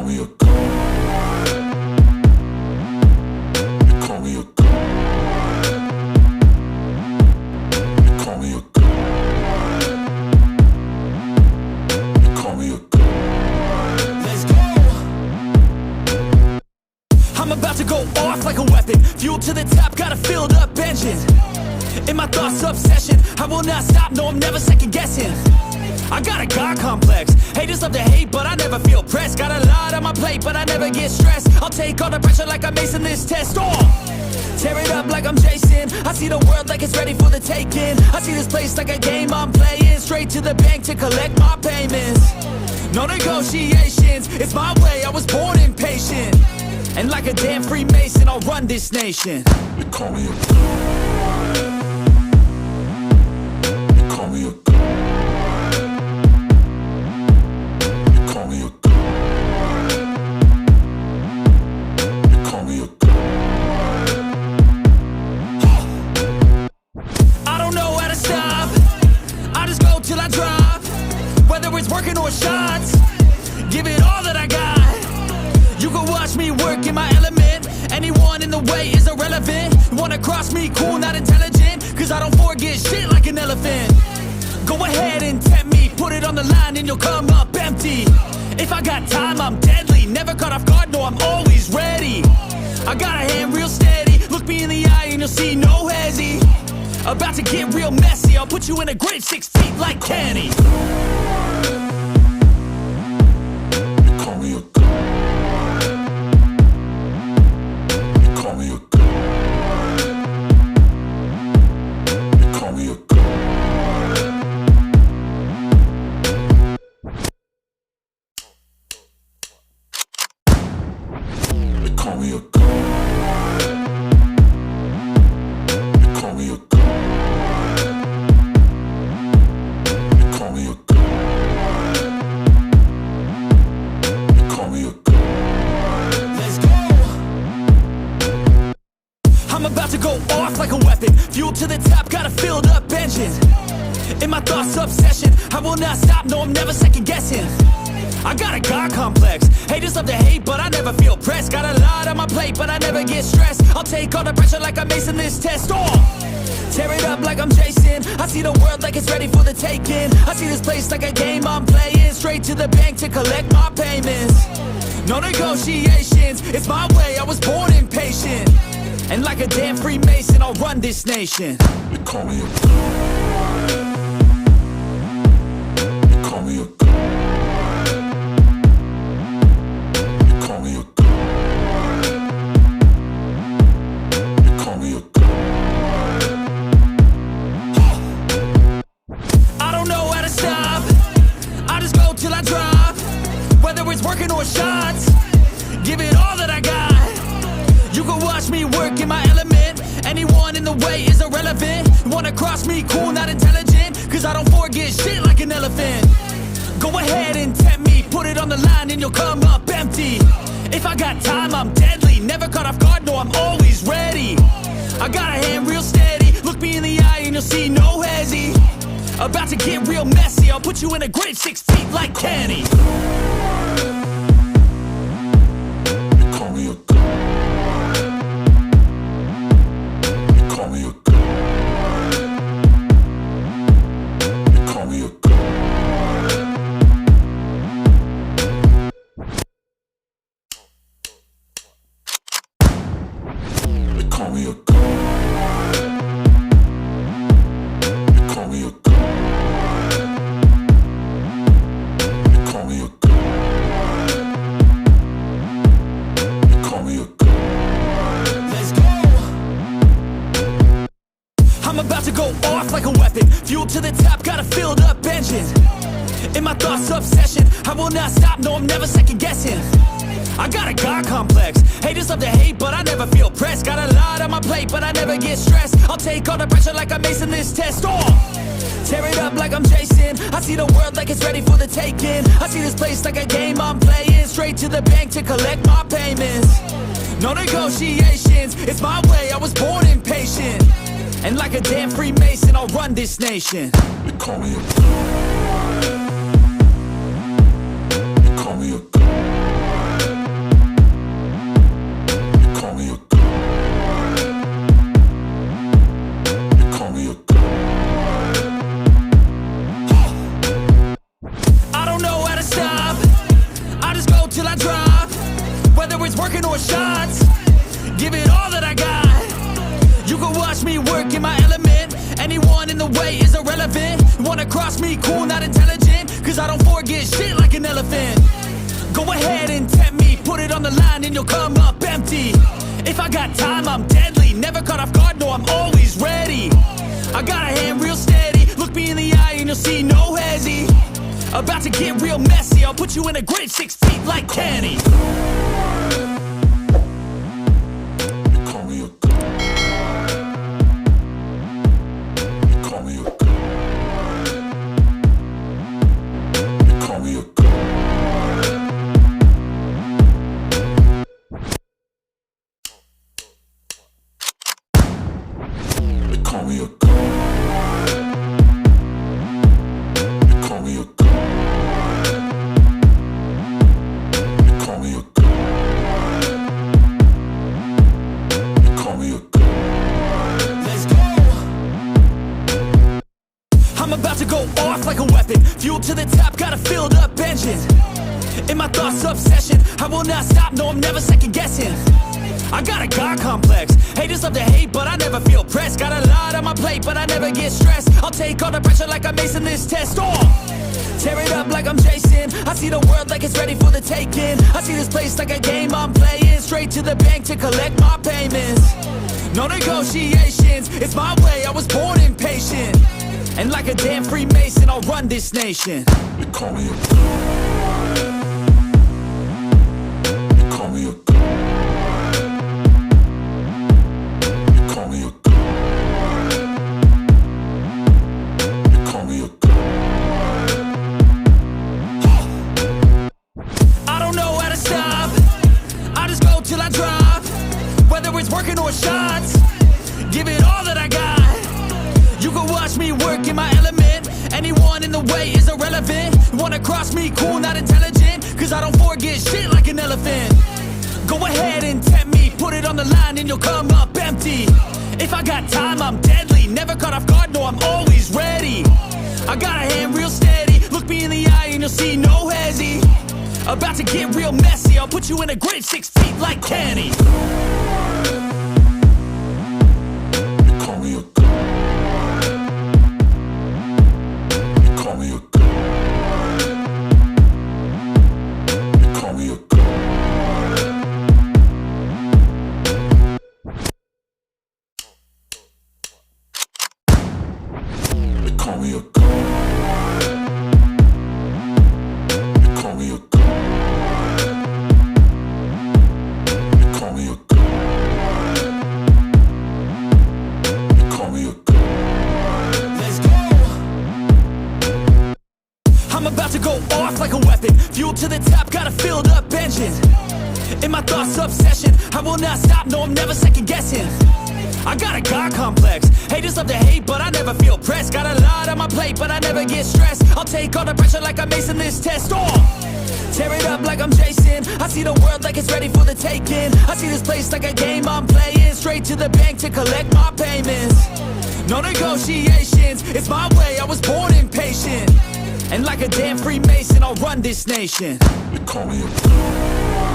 me a god. You call me a god. You call me a god. You call me a god. Let's go. I'm about to go off like a weapon. Fuel to the top, got a filled up engine. In my thoughts, obsession, I will not stop, no, I'm never second guessing. I got a God complex. Haters love to hate, but I never feel pressed. Got a lot on my plate, but I never get stressed. I'll take all the pressure like I'm acing this test. Tear it up like I'm Jason. I see the world like it's ready for the taking. I see this place like a game I'm playing. Straight to the bank to collect my payments. No negotiations, it's my way, I was born impatient. And like a damn Freemason, I'll run this nation. You call me a god. You call me a god. You call me a god. You call me a god. I don't know how to stop, I just go till I drop. Whether it's working or shots, give it all that I got. You can watch me work in my element. Anyone in the way is irrelevant. You wanna cross me, cool, not intelligent. Cause I don't forget shit like an elephant. Go ahead and tempt me, put it on the line and you'll come up empty. If I got time, I'm deadly. Never caught off guard, no, I'm always ready. I got a hand real steady. Look me in the eye and you'll see no hezzy. About to get real messy. I'll put you in a grave 6 feet like Kenny. You call me a god. You call me a god. You call me a god. You call me a god. You call me a god. You call me a god. You call me a god. Let's go. I'm about to go off like a weapon. Fuel to the top, got a filled up engine. In my thoughts, obsession, I will not stop, no, I'm never second guessing. I got a God complex. Haters love to hate, but I never feel pressed. Got a lot on my plate, but I never get stressed. I'll take all the pressure like I'm acing this test. Tear it up like I'm Jason. I see the world like it's ready for the taking. I see this place like a game I'm playing. Straight to the bank to collect my payments. No negotiations, it's my way, I was born impatient. And like a damn Freemason, I'll run this nation. You call me a god. You call me a god. You call me a god. You call me a god. I don't know how to stop, I just go till I drop. Whether it's working or shots, give it all that I got. You can watch me work in my element. Anyone in the way is irrelevant. You wanna cross me, cool, not intelligent. Cause I don't forget shit like an elephant. Go ahead and tempt me, put it on the line and you'll come up empty. If I got time, I'm deadly. Never caught off guard, no, I'm always ready. I got a hand real steady. Look me in the eye and you'll see no hezzy. About to get real messy. I'll put you in a grave 6 feet like Kenny. You call me a god. You call me a god. You call me a god. You call me a god. You call me a god. You call me a god. You call me a god. Let's go. I'm about to go off like a weapon. Fuel to the top, got a filled up engine. In my thoughts, obsession, I will not stop, no, I'm never second guessing. I got a God complex. Haters love to hate, but I never feel pressed. Got a lot on my plate, but I never get stressed. I'll take all the pressure like I'm acing this test. Tear it up like I'm Jason. I see the world like it's ready for the taking. I see this place like a game I'm playing. Straight to the bank to collect my payments. No negotiations, it's my way, I was born impatient. And like a damn Freemason, I'll run this nation. You call me a god. You call me a god. cross me, cool, not intelligent, cause I don't forget shit like an elephant. Go ahead and tempt me, put it on the line and you'll come up empty. If I got time, I'm deadly, never caught off guard, no, I'm always ready. I got a hand real steady, look me in the eye and you'll see no hezzy. About to get real messy, I'll put you in a grave 6 feet like Kenny. Call me a god. Call me a god. Call me a god. They call me a god. They call me a god. They call me a god. They call me a god. Let's go. I'm about to go off like a weapon, fuel to the top, got a filled up engine. In my thoughts, obsession, I will not stop, no, I'm never second guessing. I got a God complex, haters love to hate, but I never feel pressed. Got a lot on my plate, but I never get stressed. I'll take all the pressure like I'm acing this test. Tear it up like I'm Jason. I see the world like it's ready for the taking. I see this place like a game I'm playing. Straight to the bank to collect my payments. No negotiations, it's my way, I was born impatient. And like a damn Freemason, I'll run this nation. They call me a god. They call me a god. They call me a god. They call me a god. I don't know how to stop, I just go till I drop. Whether it's working or shots, give it all that I got. You can watch me work in my element, anyone in the way is irrelevant. You wanna cross me, cool, not intelligent, cause I don't forget shit like an elephant. Go ahead and tempt me, put it on the line and you'll come up empty. If I got time, I'm deadly, never caught off guard, no, I'm always ready. I got a hand real steady, look me in the eye and you'll see no hezzy. About to get real messy, I'll put you in a grave 6 feet like Kenny. They call me a god. They call me a god. They call me a god. They call me a god. They call me a god. They call me a god. They call me a god. Let's go. I'm about to go off like a weapon, fuel to the top, got a filled up engine. In my thoughts, obsession, I will not stop, no, I'm never second guessing. I got a God complex, haters love to hate, but I never feel pressed. Got a lot on my plate, but I never get stressed. I'll take all the pressure like I'm acing this test. Tear it up like I'm Jason, I see the world like it's ready for the taking. I see this place like a game I'm playing. Straight to the bank to collect my payments. No negotiations, it's my way, I was born impatient. And like a damn Freemason, I'll run this nation. They call me a god.